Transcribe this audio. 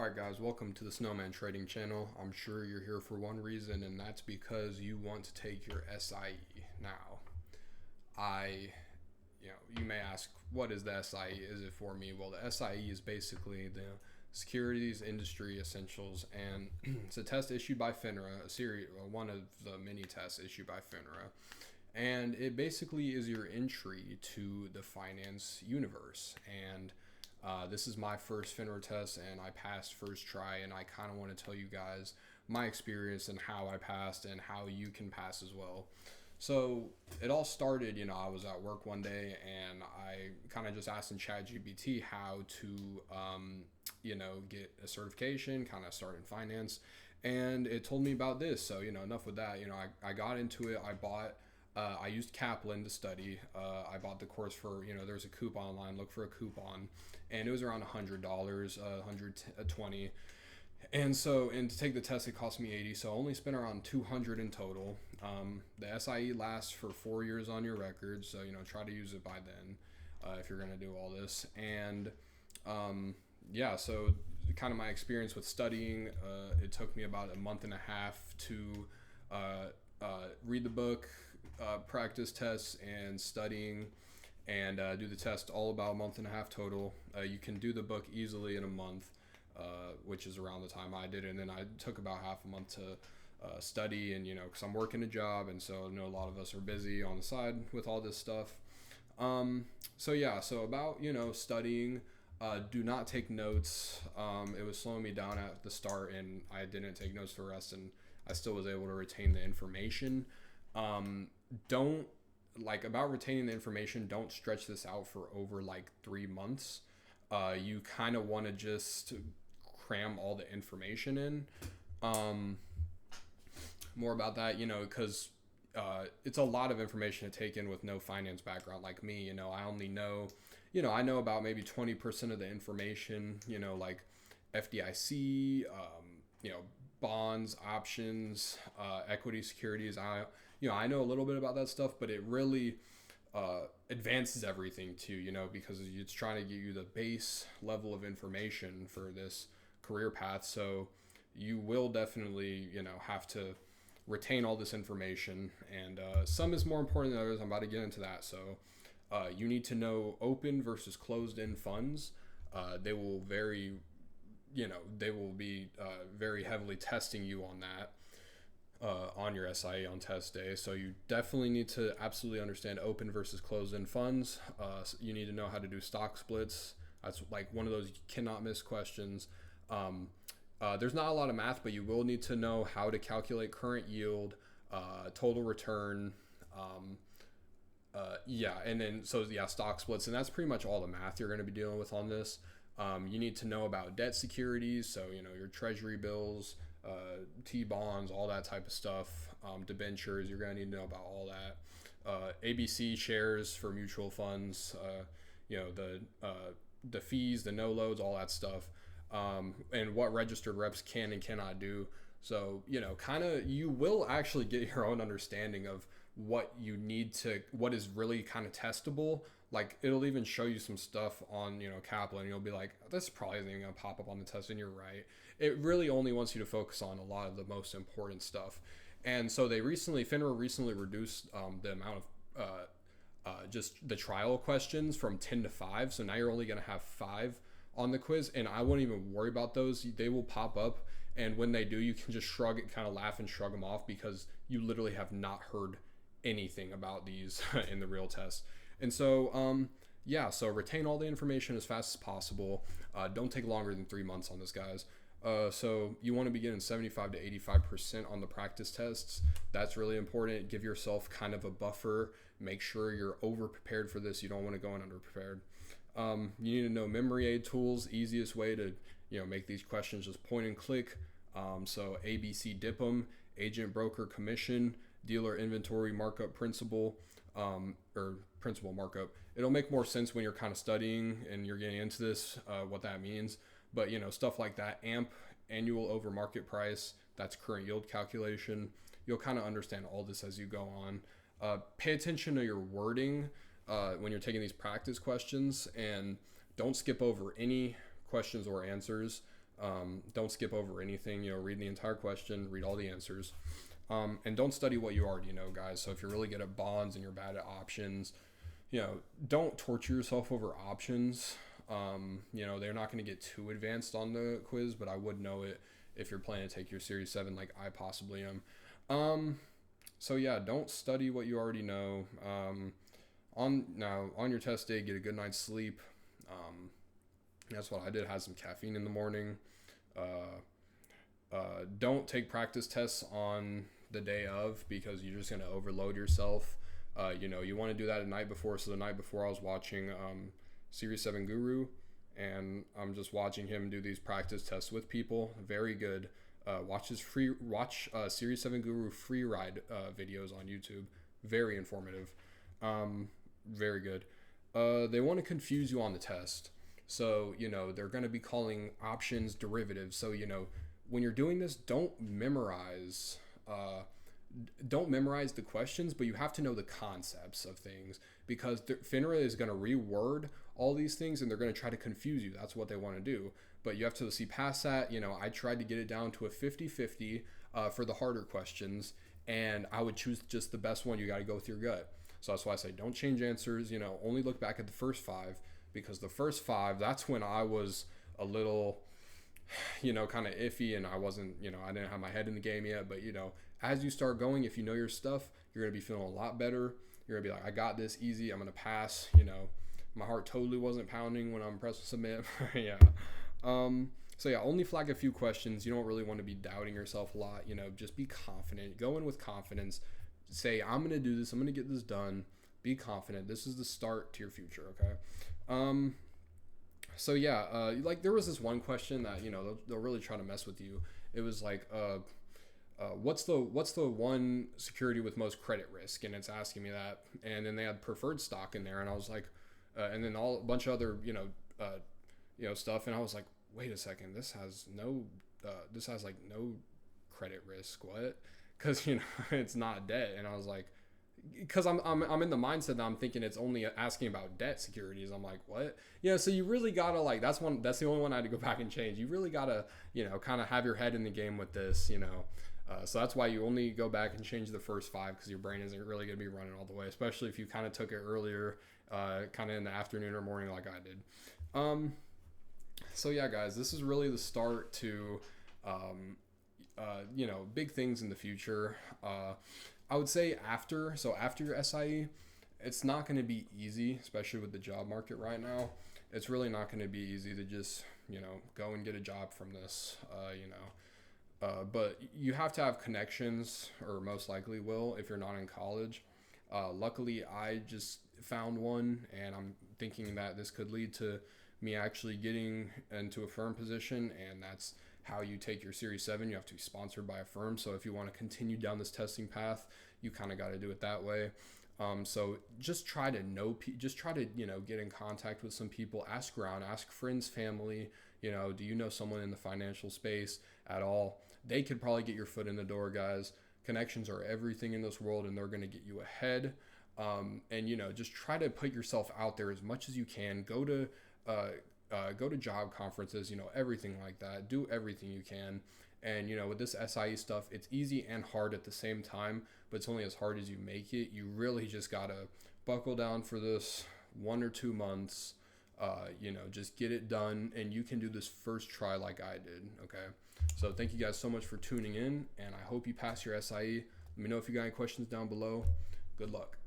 Alright guys, welcome to the Snowman Trading Channel. I'm sure you're here for one reason, and that's because you want to take your SIE. Now, you may ask, what is the SIE? Is it for me? Well, the SIE is basically the Securities Industry Essentials, and it's a test issued by FINRA, one of the many tests issued by FINRA. And it basically is your entry to the finance universe. And this is my first FINRA test, and I passed first try, and I kind of want to tell you guys my experience and how I passed and how you can pass as well. So it all started, I was at work one day, and I kind of just asked in ChatGPT how to, get a certification, kind of start in finance, and it told me about this. So, enough with that. I got into it. I used Kaplan to study. I bought the course for, there's a coupon online, look for a coupon, and it was around $100, $120. And to take the test, it cost me $80. So I only spent around $200 in total. The SIE lasts for 4 years on your record. So, try to use it by then, if you're going to do all this. And, so kind of my experience with studying, it took me about a month and a half to, read the book, practice tests and studying, and do the test, all about a month and a half total. You can do the book easily in a month, which is around the time I did it. And then I took about half a month to study, and because I'm working a job, and so I know a lot of us are busy on the side with all this stuff. So about studying, do not take notes. It was slowing me down at the start, and I didn't take notes for the rest, and I still was able to retain the information. About retaining the information, don't stretch this out for over 3 months. You kind of want to just cram all the information in. More about that, because it's a lot of information to take in with no finance background like me. I only know, I know about maybe 20% of the information, like FDIC, bonds, options, equity securities. I know a little bit about that stuff, but it really advances everything too, because it's trying to give you the base level of information for this career path. So you will definitely, have to retain all this information, and some is more important than others. I'm about to get into that. So you need to know open versus closed-end funds. They will be very heavily testing you on that on your SIE on test day. So you definitely need to absolutely understand open versus closed-end funds. So you need to know how to do stock splits. That's one of those you cannot miss questions. There's not a lot of math, but you will need to know how to calculate current yield, total return, stock splits, and that's pretty much all the math you're going to be dealing with on this. You need to know about debt securities, so your treasury bills, T-bonds, all that type of stuff, debentures. You're going to need to know about all that. ABC shares for mutual funds, the fees, the no loads, all that stuff, and what registered reps can and cannot do. So you will actually get your own understanding of what is really kind of testable. It'll even show you some stuff on, Kaplan, and you'll be like, this probably isn't even going to pop up on the test, and you're right. It really only wants you to focus on a lot of the most important stuff. And so FINRA recently reduced the amount of just the trial questions from 10 to 5. So now you're only going to have 5 on the quiz, and I wouldn't even worry about those. They will pop up, and when they do, you can just shrug it, kind of laugh and shrug them off, because you literally have not heard anything about these in the real test. And so, so retain all the information as fast as possible. Don't take longer than 3 months on this, guys. So you want to be getting 75 to 85% on the practice tests. That's really important. Give yourself kind of a buffer. Make sure you're over prepared for this. You don't want to go in under prepared. You need to know memory aid tools. Easiest way to make these questions just point and click. So ABC DIP'em, agent broker commission, dealer inventory markup principal, or principal markup. It'll make more sense when you're kind of studying and you're getting into this, what that means. But stuff like that, AMP, annual over market price, that's current yield calculation. You'll kind of understand all this as you go on. Pay attention to your wording when you're taking these practice questions, and don't skip over any questions or answers. Don't skip over anything. Read the entire question, read all the answers. And don't study what you already know, guys. So if you're really good at bonds and you're bad at options, don't torture yourself over options. They're not going to get too advanced on the quiz, but I would know it if you're planning to take your Series 7 like I possibly am. So yeah, don't study what you already know. On your test day, get a good night's sleep. That's what I did. Had some caffeine in the morning. Don't take practice tests on the day of, because you're just going to overload yourself. You want to do that the night before. So the night before, I was watching Series 7 Guru, and I'm just watching him do these practice tests with people. Very good. Watch Series 7 Guru free ride videos on YouTube. Very informative. Very good. They want to confuse you on the test. So, they're going to be calling options derivatives. So, when you're doing this, don't memorize the questions, but you have to know the concepts of things, because FINRA is going to reword all these things and they're going to try to confuse you. That's what they want to do. But you have to see past that. I tried to get it down to a 50-50 for the harder questions, and I would choose just the best one. You got to go with your gut. So that's why I say don't change answers. Only look back at the first 5, because the first 5, that's when I was a little, kind of iffy, and I wasn't, I didn't have my head in the game yet. But, as you start going, if you know your stuff, you're going to be feeling a lot better. You're going to be like, I got this easy. I'm going to pass. My heart totally wasn't pounding when I'm pressing submit. Yeah. So yeah, only flag a few questions. You don't really want to be doubting yourself a lot. Just be confident. Go in with confidence. Say, I'm going to do this. I'm going to get this done. Be confident. This is the start to your future. Okay. So yeah, like there was this one question that, they'll really try to mess with you. It was like, what's the one security with most credit risk? And it's asking me that. And then they had preferred stock in there, and I was like, and then a bunch of other, stuff. And I was like, wait a second, this has like no credit risk. What? Cause it's not debt. And I was like, because I'm in the mindset that I'm thinking it's only asking about debt securities. I'm like, what? So you really gotta, like, that's the only one I had to go back and change. You really gotta, kind of have your head in the game with this, so that's why you only go back and change the first 5, because your brain isn't really gonna be running all the way, especially if you kind of took it earlier, kind of in the afternoon or morning like I did. So yeah, guys, this is really the start to, big things in the future. I would say after your SIE, it's not going to be easy, especially with the job market right now. It's really not going to be easy to just, go and get a job from this, but you have to have connections, or most likely will, if you're not in college. Luckily, I just found one, and I'm thinking that this could lead to me actually getting into a firm position, and that's how you take your Series 7. You have to be sponsored by a firm. So if you want to continue down this testing path, you kind of got to do it that way. So just try to get in contact with some people, ask around, ask friends, family, do you know someone in the financial space at all? They could probably get your foot in the door, guys. Connections are everything in this world, and they're going to get you ahead. And, just try to put yourself out there as much as you can. Go to job conferences, everything like that. Do everything you can. And, with this SIE stuff, it's easy and hard at the same time, but it's only as hard as you make it. You really just got to buckle down for this 1 or 2 months, just get it done, and you can do this first try like I did. Okay. So thank you guys so much for tuning in, and I hope you pass your SIE. Let me know if you got any questions down below. Good luck.